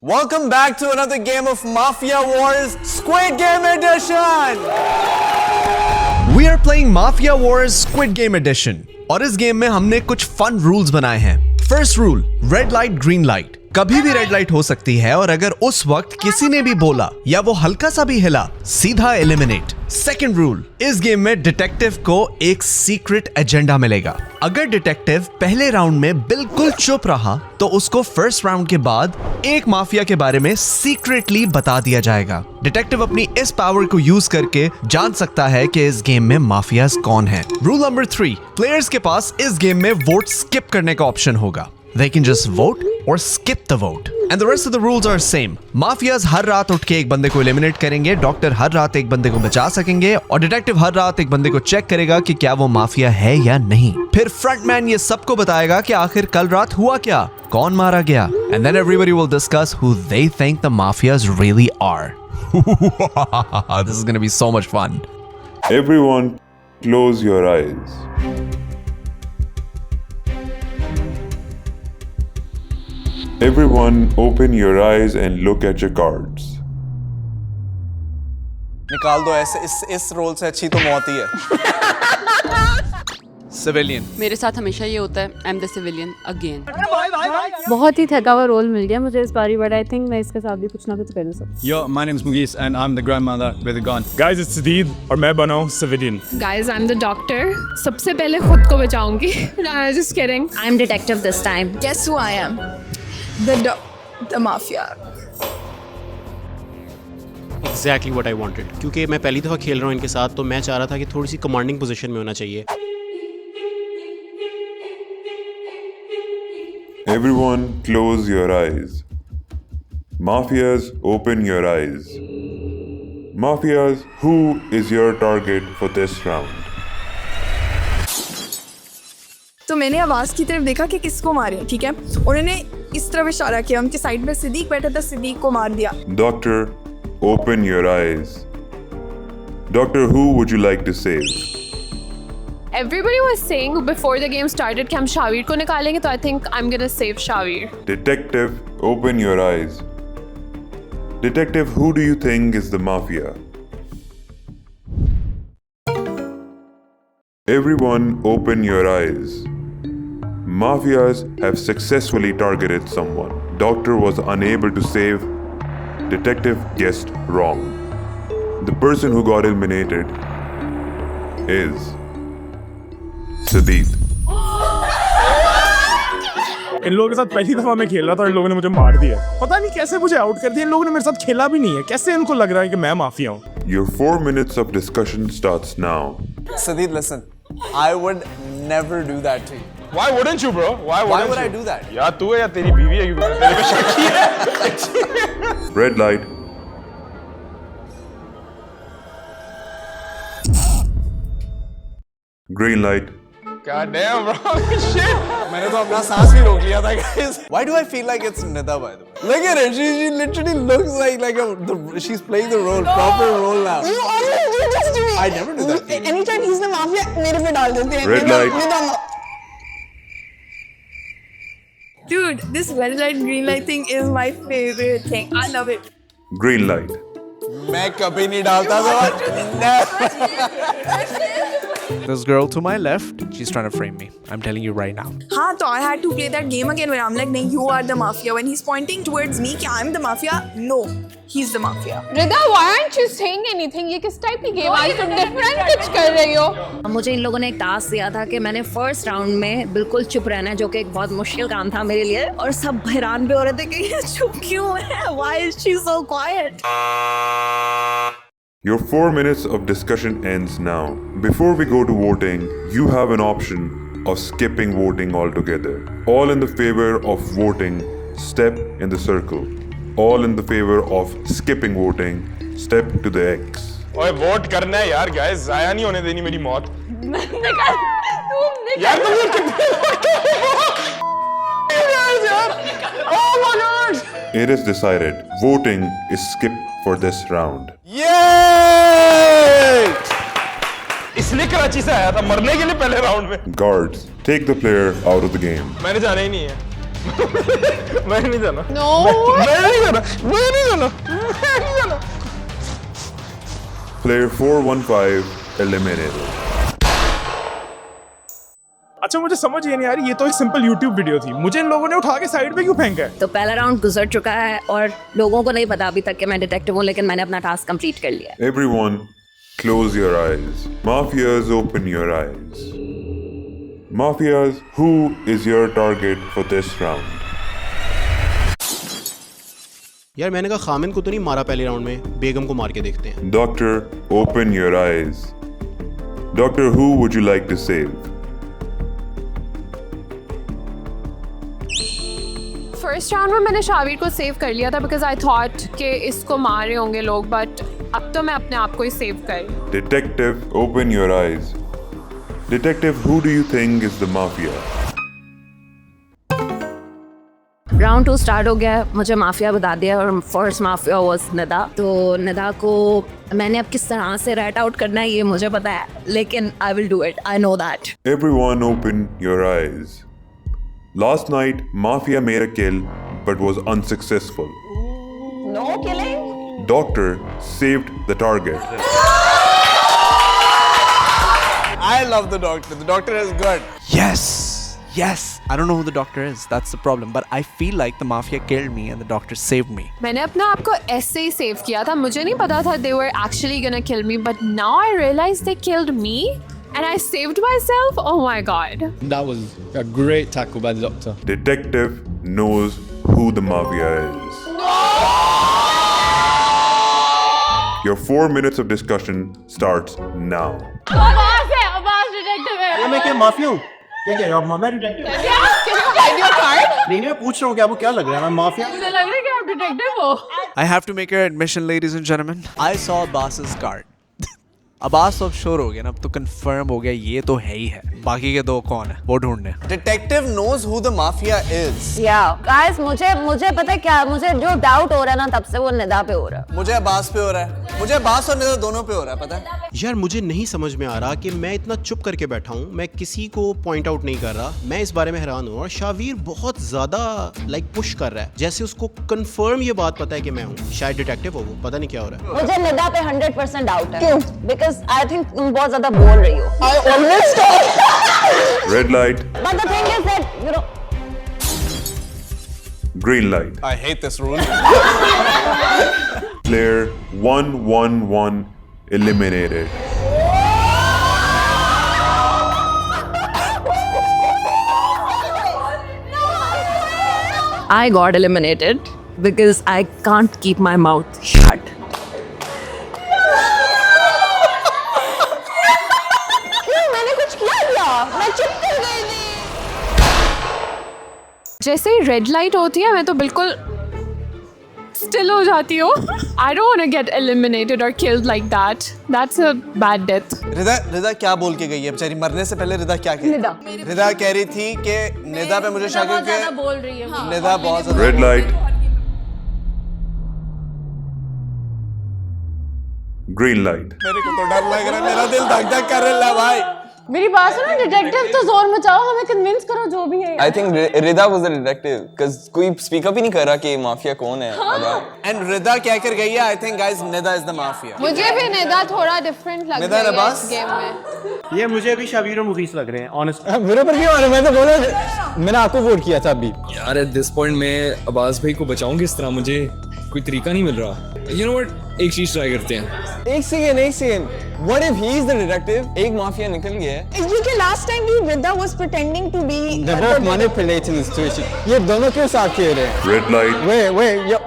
Welcome back to another game of Mafia Wars Squid Game Edition! We are playing Mafia Wars Squid Game Edition और इस game में हमने कुछ fun rules बनाए हैं। First rule, red light green light. कभी भी red light हो सकती है और अगर उस वक्त किसी ने भी बोला या वो हल्का सा भी हिला, सीधा एलिमिनेट। सेकंड रूल, इस गेम में डिटेक्टिव को एक सीक्रेट एजेंडा मिलेगा। अगर डिटेक्टिव पहले राउंड में बिल्कुल चुप रहा तो उसको फर्स्ट राउंड के बाद एक माफिया के बारे में सीक्रेटली बता दिया जाएगा। डिटेक्टिव अपनी इस पावर को यूज करके जान सकता है कि इस गेम में माफियाज कौन हैं। रूल नंबर 3, प्लेयर्स के पास इस गेम में वोट स्किप करने का ऑप्शन होगा। They can just vote or skip the vote. And the rest of the rules are same. Mafias हर रात उठ के एक बंदे को एलिमिनेट करेंगे, डॉक्टर हर रात एक बंदे को बचा सकेंगे और डिटेक्टिव हर रात एक बंदे को चेक करेगा कि क्या वो माफिया है या नहीं। फिर फ्रंटमैन ये सबको बताएगा कि आखिर कल रात हुआ क्या, कौन मारा गया। And then everybody will discuss who they think the mafias really are. This is gonna be so much fun. Everyone, close your eyes. Everyone, open your eyes and look at your cards. निकाल दो ऐसे, इस role से अच्छी तो मौत ही है। Civilian. मेरे साथ हमेशा ये होता है, I am the civilian again. बहुत ही थका हुआ रोल मिल गया मुझे इस बारी, बट आई थिंक मैं इसके साथ भी कुछ ना कुछ कर सकती। Yo, my name's Mughis and I'm the grandmother with a gun. Guys, it's Sadeed और मैं बना हूँ civilian. Guys, I'm the doctor. सबसे पहले खुद को बचाऊंगी। Just kidding. I'm detective this time. Guess who I am? The mafia. Exactly what I wanted. क्योंकि मैं पहली दफ़ा खेल रहा हूँ इनके साथ, तो मैं चाह रहा था कि थोड़ी सी कमांडिंग पोजीशन में होना चाहिए। Everyone, close your eyes. Mafias, open your eyes. Mafias, who is your target for this round? तो मैंने आवाज की तरफ देखा कि किसको मारे, ठीक है। उन्होंने इस तरफ इशारा किया, उनके साइड में सिद्दीक बैठा था, सिद्दीक को मार दिया। Doctor, open your eyes. Doctor, who would you like to save? Everybody was saying before the game started कि हम शावीर को निकालेंगे, तो I think I'm gonna save Shavir. Detective, open your eyes. Detective, who do you think is the mafia? Everyone, open your eyes. Mafias have successfully targeted someone. Doctor was unable to save. Detective guessed wrong. The person who got eliminated is Sadeed. इन लोगों के साथ पहली दफा मैं खेल रहा था और इन लोगों ने मुझे मार दिया। पता नहीं कैसे मुझे आउट कर दिया। इन लोगों ने मेरे साथ खेला भी नहीं है। कैसे इनको लग रहा है कि मैं माफिया हूँ? Your 4 minutes of discussion starts now. Sadeed, listen. I would never do that to you. Why wouldn't you, bro? Why would I do that? यार तू है या तेरी बीवी है, क्योंकि मैंने तेरे पे शक किया है। Red light. Green light. God damn, bro. Shit. मैंने तो अपना सांस भी रोक लिया था, guys. Why do I feel like it's Nida, by the way? Look at her. She literally looks like she's playing the role, proper role now. You always do this to me. I never do that to you. Anytime he's the mafia, मेरे पे डाल देते हैं। Red light. Dude, this red light green light thing is my favorite thing. I love it. Green light. मैं कभी नहीं डालता This girl to my left, she's trying to frame me. I'm telling you right now. हाँ, तो I had to play that game again where I'm like, नहीं, you are the mafia. When he's pointing towards me कि I'm the mafia, no, he's the mafia. Rida, why aren't you saying anything? ये किस type की game? आज तुम different कुछ कर रही हो। मुझे इन लोगों ने एक टास्क दिया था कि मैंने फर्स्ट राउंड में बिल्कुल चुप रहना है, जो कि एक बहुत मुश्किल काम था मेरे लिए, और सब हैरान भी हो रहे थे कि ये चुप क्यों है? Why is she so quiet? Your 4 minutes of discussion ends now. Before we go to voting, you have an option of skipping voting altogether. All in the favor of voting, step in the circle. All in the favor of skipping voting, step to the X. ओए vote करना है यार, guys. जाया नहीं होने देनी मेरी मौत। यार तुम लोग Oh my God! It is decided. Voting is skipped for this round. Yay! इसलिए कराची से आया था मरने के लिए पहले राउंड में। Guards, take the player out of the game. मैंने जाना ही नहीं है। मैं नहीं जाना। No. मैं नहीं जाना। मैं नहीं जाना। मैं नहीं जाना। Player 415 eliminated. अच्छा मुझे समझ ये नहीं आ रही, ये तो एक सिंपल YouTube वीडियो थी, मुझे इन लोगों ने उठा के साइड पे क्यों फेंका है? तो पहला राउंड गुजर चुका है और लोगों को नहीं पता अभी तक कि मैं डिटेक्टिव हूँ, लेकिन मैंने अपना टास्क कंप्लीट कर लिया है। Everyone, close your eyes. Mafias, open your eyes. Mafias, who is your target for this round? यार मैंने कहा खामिद को तो नहीं मारा पहले राउंड में, बेगम को मार के देखते हैं। Doctor, open your eyes. Doctor, who would you like to save? First round में मैंने शावीर को सेव कर लिया था बिकॉज आई थॉट कि इसको मार रहे होंगे लोग, बट अब तो मैं अपने आप को ही सेव कर। Detective, open your eyes. Detective, who do you think is the mafia? Round 2 start हो गया है, मुझे माफिया बता दिया और फर्स्ट माफिया वाज निदा। तो निदा को मैंने अब किस तरह से रैट आउट करना है ये मुझे पता है, लेकिन I will do it, I know that. Everyone, open your eyes. Last night, Mafia made a kill but was unsuccessful. No killing? Doctor saved the target. I love the doctor. The doctor is good. Yes. Yes. I don't know who the doctor is. That's the problem. But I feel like the mafia killed me and the doctor saved me. मैंने अपने आप को ऐसे ही save किया था, मुझे नहीं पता था they were actually gonna kill me, but now I realize they killed me and I saved myself. Oh my god. That was a great tackle by the doctor. Detective knows who the mafia is. Your 4 minutes of discussion starts now. आवाज detective है। मैं क्या mafia हूँ? क्या कह रहे हो आप? मैं डिटेक्टिव। क्या? Can you hide your card? नहीं मैं पूछ रहा हूँ कि आपको क्या लग रहा है, मैं माफिया? मुझे लग रहा है कि आप डिटेक्टिव हो। I have to make an admission, ladies and gentlemen. I saw Abbas's card. Abbas तो अब श्योर हो गया ना, अब तो कंफर्म हो गया ये तो है ही है। बाकी के दो कौन है वो ढूंढने। Detective knows who the mafia is. या गाइस मुझे पता है क्या, मुझे जो डाउट हो रहा है ना तब से वो निदा पे हो रहा है। मुझे अब्बास पे हो रहा है, मुझे अब्बास और निदा दोनों पे हो रहा है, पता है? यार मुझे नहीं समझ में आ रहा कि मैं इतना चुप करके बैठा हूँ, मैं किसी को पॉइंट आउट नहीं कर रहा, मैं इस बारे में हैरान हूँ। और शावीर बहुत ज्यादा पुश कर रहा है, जैसे उसको कंफर्म ये बात पता है कि मैं हूँ, शायद डिटेक्टिव हो वो, पता नहीं क्या हो रहा है। मुझे निदा पे 100% डाउट है। क्यों? बिकॉज आई थिंक तुम बहुत ज्यादा बोल रही हो। I always talk. Red light, But the thing is that, you know, green light. I hate this rule. Player 111 eliminated. I got eliminated because I can't keep my mouth shut. जैसे ही red light होती है मैं तो बिल्कुल still हो जाती हूँ। I don't want to get eliminated or killed like that. That's a bad death. रिदा क्या बोल के गई है बेचारी? मरने से पहले रिदा क्या कह रही? रिदा कह रही थी कि निदा पे मुझे शक है कि बोल रही है। निदा बहुत ज्यादा। Red light, green light. मेरे को तो डर लग रहा है, मेरा दिल धक धक कर रहा है भाई। मेरी बात सुनो, डिटेक्टिव तो जोर मचाओ, हमें कन्विंस करो जो भी है। I think Rida was the detective because कोई स्पीक अप ही नहीं कर रहा कि माफिया कौन है। And रिदा क्या कर गई है? I think guys Nida is the mafia. मुझे भी निदा थोड़ा डिफरेंट लग निदा रही है नबास? इस गेम में। ये मुझे अभी शावीर और मुगीस लग रहे हैं ऑनेस्ट। मेरे ऊपर क्यों आ रहा है? मैं तो बोला मैंने आपको वोट किया था अभी। यार एट दिस पॉइंट मैं अब्बास भाई को बचाऊंगी इस तरह, मुझे कोई तरीका नहीं मिल रहा। यू नो व्हाट, एक चीज ट्राई करते हैं। एक second what if he is the detective? एक माफिया निकल गया है। It's because last time we Riddha was pretending to be. They're both manipulating the situation. ये दोनों क्यों साथ खेल रहे हैं? Red light, Wait, yo.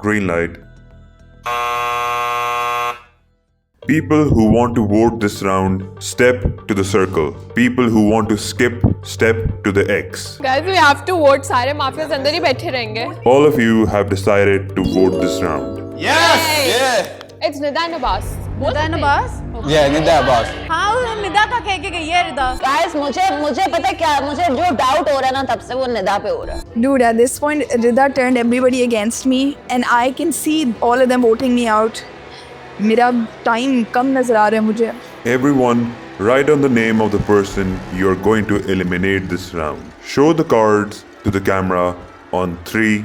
green light. People who want to vote this round, step to the circle. People who want to skip, step to the X. Guys, we have to vote. सारे mafias अंदर ही बैठे रहेंगे। All of you have decided to vote this round. Yes! Yeah! It's Nida and Abbas. Nida and Abbas? Yeah, Nida Abbas. हाँ, वो निदा का कह के गई है रिदा। गाइस मुझे पता है क्या, मुझे जो डाउट हो रहा है ना तब से वो निदा पे हो रहा है। Dude, at this point, Riddha turned everybody against me, and I can see all of them voting me out. मेरा टाइम कम नजर आ रहा है मुझे। Everyone, Write down the name of the person you are going to eliminate this round. Show the cards to the camera on 3,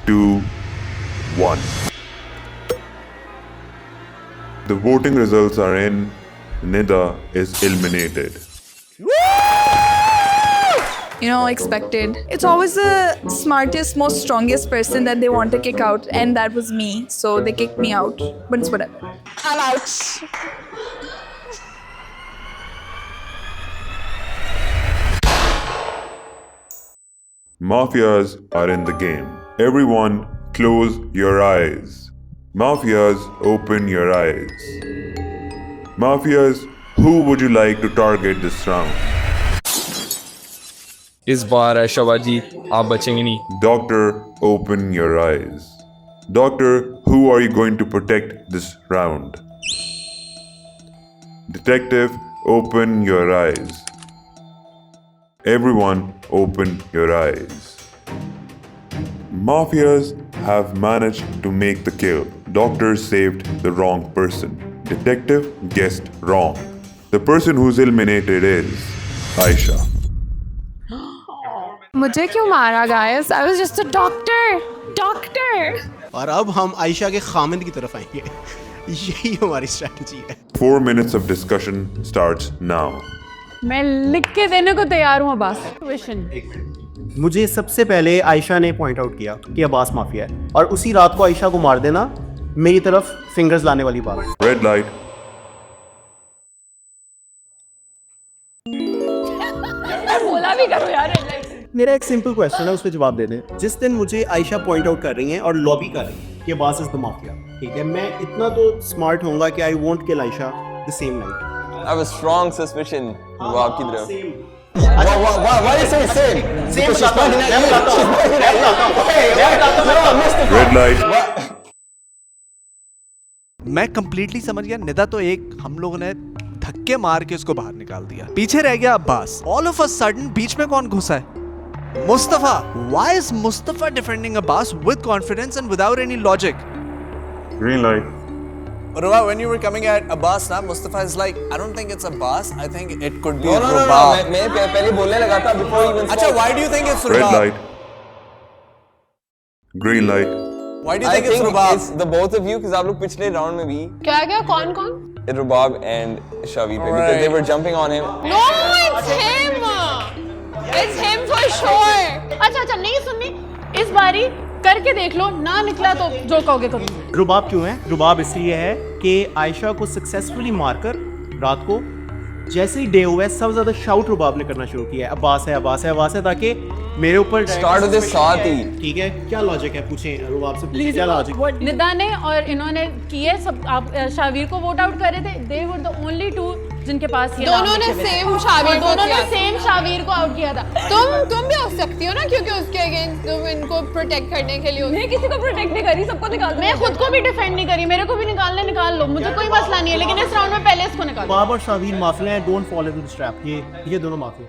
2, 1. The voting results are in. Nida is eliminated. You know, expected. It's always the smartest, most strongest person that they want to kick out, and that was me. So they kicked me out. But it's whatever. I'm out. Mafias are in the game. Everyone, close your eyes. Mafias, open your eyes. Mafias, who would you like to target this round? इस बार ऐशाबाद जी आप बचेंगे नहीं. Doctor, open your eyes. Doctor, who are you going to protect this round? Detective, open your eyes. Everyone, open your eyes. Mafias have managed to make the kill. Doctor saved the wrong person. Detective guessed wrong. The person who's eliminated is Aisha. मुझे क्यों मारा guys? I was just a doctor. और अब हम आयशा के खामिद की तरफ आएंगे. यही हमारी स्ट्रेटजी है. 4 minutes of discussion starts now. मैं लिख के देने को तैयार हूँ अब्बास. क्वेश्चन. मुझे सबसे पहले आयशा ने पॉइंट आउट किया कि अब्बास माफिया है और उसी रात को आयशा को मार देना मेरी तरफ फिंगर्स लाने वाली बात. Red light. बोला भी करो यार. मेरा एक सिंपल क्वेश्चन है, उस पर जवाब दे दें. जिस दिन मुझे आयशा पॉइंट आउट कर रही हैं और लॉबी कर रही हैं कि अब्बास इज द माफिया, ठीक है, मैं इतना तो स्मार्ट होऊंगा कि I won't kill Ayesha the same night. I have a strong suspicion वो आपकी तरफ. Why you say same? Because she's pointing at you. She's pointing at you. No, I missed it. Red light. मैं completely समझ गया. निदा तो एक हम लोगों ने धक्के मार के उसको बाहर निकाल दिया. पीछे रह गया Abbas. All of a sudden बीच में कौन घुसा है? Mustafa. Why is Mustafa defending Abbas with confidence and without any logic? Green light. Ruba, when you were coming at Abbas, now Mustafa is like, I don't think it's Abbas. I think it could be No. Ruba. मैं पहले बोलने लगा था before even. Acha, why do you think it's Red Ruba? light. Green light. Why do you I think it's think Ruba? it's the both of you because आप लोग पिछले round में भी क्या कौन? Rubab and Shavi पे because they were jumping on him. No, it's him. It's him for sure. अच्छा नहीं सुननी. इस बारी करके देख लो, ना निकला तो जो कहोगे करूँगी. रुबाब क्यों है? रुबाब इसलिए है कि आयशा को सक्सेसफुली मारकर रात को जैसे ही डे हुआ है सबसे ज्यादा शाउट रुबाब ने करना शुरू किया है अब्बास है ताकि मेरे ऊपर स्टार्ट होते साथ ही. ठीक है, क्या लॉजिक है? पूछें रुबाब से, प्लीज क्या लॉजिक? निदा ने और इन्होंने किए सब. आप शावीर को वोट आउट कर रहे थे. दे वर द ओनली टू जिनके पास ये दोनों ने सेम शावीर दोनों ने सेम शावीर को आउट किया था. तुम भी हो सकती हो ना, क्योंकि उसके अगेंस्ट तुम इनको प्रोटेक्ट करने के लिए. मैं किसी को प्रोटेक्ट नहीं करी, सबको निकाल. मैं खुद को भी डिफेंड नहीं करी. मेरे को भी निकाल लो, मुझे कोई मसला नहीं है, लेकिन इस राउंड में पहले इसको निकालो. रुबाब और शावीर माफिया हैं. Don't fall into the trap. ये दोनों mafia.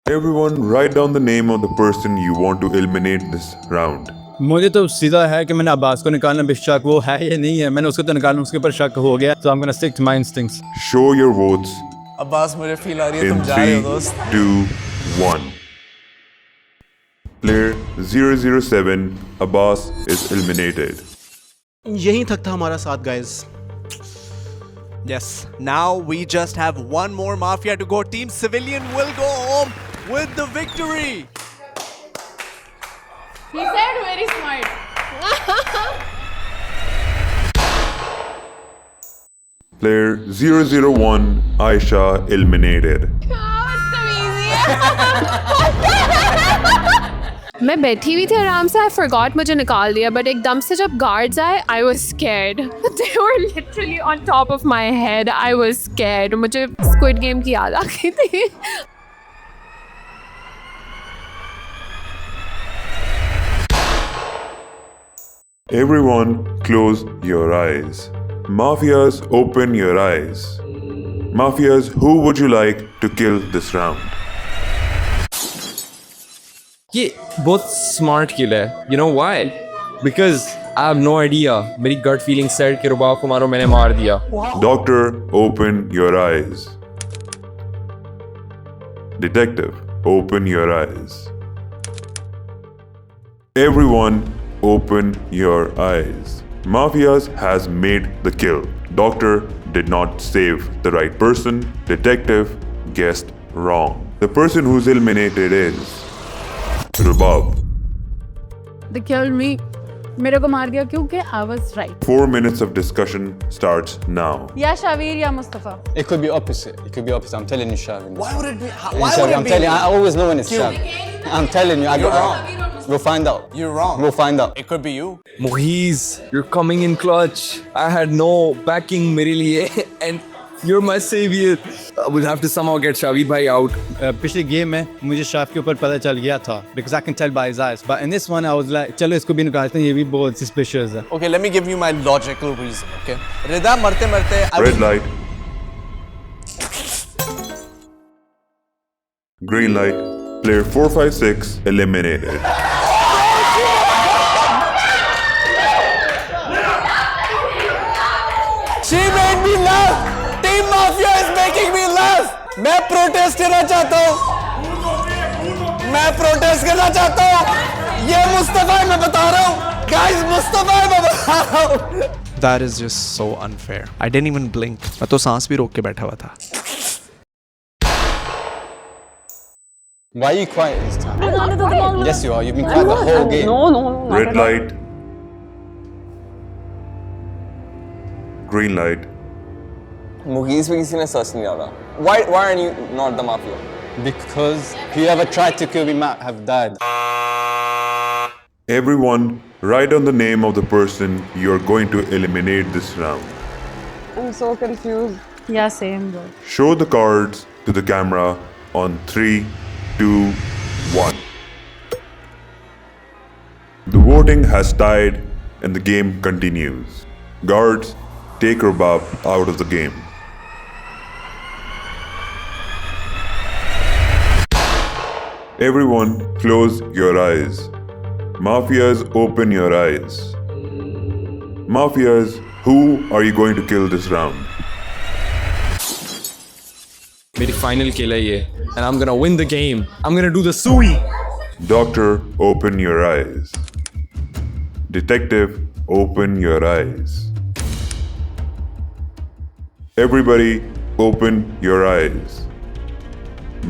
Everyone, write down the name of the person you want to eliminate this round. मुझे तो सीधा है कि मैंने अब्बास को निकालना बेशक वो है या नहीं है. मैंने उसको तो निकालना, उसके ऊपर शक हो गया. So I'm gonna stick to my instincts. Show your votes Abbas, मुझे फील आ रही है in तुम जा रहे हो 3, दोस्त. 2, 1. Player 007 Abbas is eliminated. यहीं तक था हमारा साथ guys. Yes. Now we just have one more mafia to go. Team Civilian will go home with the victory. He said very smart. Player 001 Aisha eliminated. मैं बैठी हुई थी आराम से. आई फॉरगॉट मुझे निकाल दिया, बट एकदम से जब गार्ड्स आए I was scared. They were literally on top of my head. I was scared. मुझे स्क्विड गेम की याद आ गई थी. Everyone, close your eyes. Mafias, open your eyes. Mafias, who would you like to kill this round? ये बहुत smart किल है. You know why? Because I have no idea. मेरी gut feeling said कि रुबाब को मारो, मैंने मार दिया. Doctor, open your eyes. Detective, open your eyes. Everyone, open your eyes. Mafias has made the kill. Doctor did not save the right person. Detective guessed wrong. The person who's eliminated is Rubab. They killed me. मेरे को मार दिया क्योंकि I was right. 4 minutes of discussion starts now. या शावीर या Mustafa. It could be opposite. It could be opposite. I'm telling you, Shavin. Why would it be? Why would it be? I'm telling you, I always know when it's Shavin. I'm telling you, I You're don't. wrong. We'll find out. You're wrong. We'll find out. It could be you. Muhiz, you're coming in clutch. I had no backing मेरे लिए and you're my savior. I will have to somehow get Shavir bhai out. पिछले game में मुझे shaft के ऊपर पता चल गया था because I can tell by his eyes. But in this one I was like, चलो इसको भी निकालते हैं, ये भी बहुत suspicious है. Okay, let me give you my logical reason. Okay. Rida मरते मरते. Red light. Green light. Player 456 eliminated. She made me laugh. Team Mafia is making me laugh. मैं प्रोटेस्ट करना चाहता हूँ. मैं प्रोटेस्ट करना चाहता हूँ. ये मुस्तफा है, मैं बता रहा हूँ. Guys, मुस्तफा है, मैं बता रहा हूँ. That is just so unfair. I didn't even blink. मैं तो सांस भी रोक के बैठा हुआ था. Why are you quiet this time? Yes, you are. You've been quiet the whole game. No. Red light. Green light. Mugis पे किसी ने सर्च नहीं डाला. Why are you not the mafia? Because whoever tried to kill me might have died. Everyone, write down the name of the person you're going to eliminate this round. I'm so confused. Yeah, same bro. Show the cards to the camera on 3, 2, 1. The voting has died and the game continues. Guards, take Rubab out of the game. Everyone, close your eyes. Mafias, open your eyes. Mafias, who are you going to kill this round? मेरी final kill है ये, and I'm gonna win the game. I'm gonna do the sui. Doctor, open your eyes. Detective, open your eyes. Everybody, open your eyes.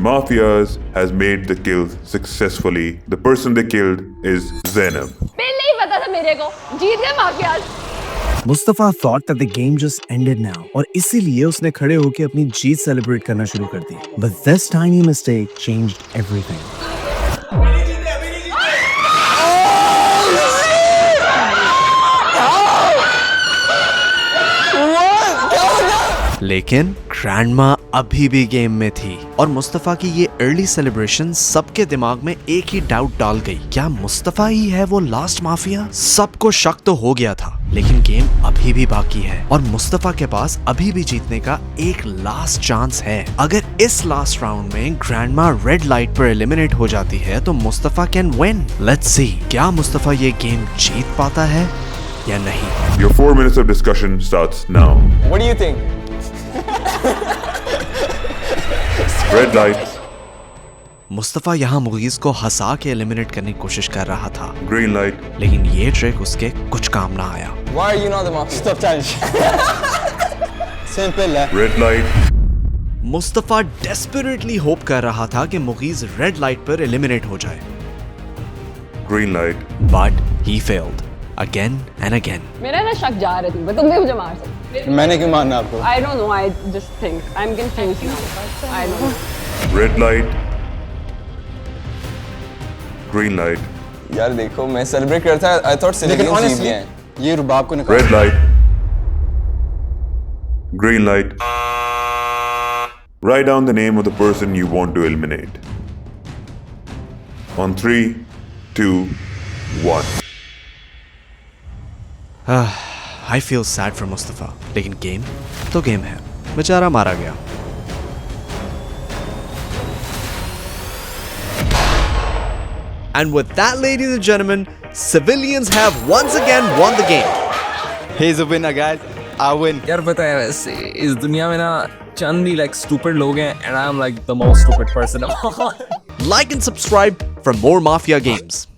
Mafias has made the kill successfully. The person they killed is Zainab. पहले ही पता था मेरे को. जीत गए mafias. Mustafa thought that the game just ended now और इसीलिए उसने खड़े होकर अपनी जीत सेलिब्रेट करना शुरू कर दी. But this tiny mistake changed everything. लेकिन ग्रैंडमा अभी भी गेम में थी और मुस्तफा की ये अर्ली सेलिब्रेशन सबके दिमाग में एक ही डाउट डाल गई. क्या मुस्तफा ही है वो लास्ट माफिया? सबको शक तो हो गया था, लेकिन गेम अभी भी बाकी है और मुस्तफा के पास अभी भी जीतने का एक लास्ट चांस है. अगर इस लास्ट राउंड में ग्रैंडमा रेड लाइट पर एलिमिनेट हो जाती है तो Mustafa can win. Let's see, क्या मुस्तफा ये गेम जीत पाता है या नहीं? Your 4 minutes of discussion starts now. What do you think? Red light. Mustafa यहाँ मुगीज को हंसा के एलिमिनेट करने की कोशिश कर रहा था. Green light. लेकिन ये ट्रिक उसके कुछ काम ना आया. Why are you not the mafia? Stop challenge. Simple है. Red light. Mustafa desperately hope कर रहा था कि मुगीज रेड लाइट पर एलिमिनेट हो जाए. Green light. But he failed again and again. मेरा ना शक जा रही थी, but तुम भी मुझे मार सकते. मैंने क्यों मारना आपको? I don't know. I just think I'm confused now. I don't know. Red light. Green light. यार देखो, मैं सेलिब्रेट करता है. I thought लेकिन celebrities जीत honestly, गए हैं. ये रुबाब को निकाल. Red light. Green light. Write down the name of the person you want to eliminate. On 3, 2, 1. I feel sad for Mustafa, लेकिन गेम तो गेम है. बेचारा मारा गया. And with that, ladies and gentlemen, civilians have once again won the game. He's a winner, guys. I win. यार पता है वैसे इस दुनिया में ना चंद ही like stupid लोग हैं and I'm like the most stupid person of all. Like and subscribe for more Mafia games.